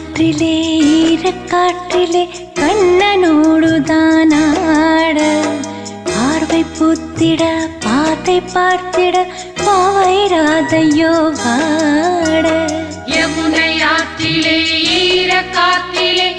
காற்றிலே ஈரக்காற்றிலே கண்ணனோடுதான் ஆட பார்வை பூத்திட பாதை பார்த்திட பாவை ராதையோ வாட யமுனை ஆற்றிலே ஈரக்காற்றிலே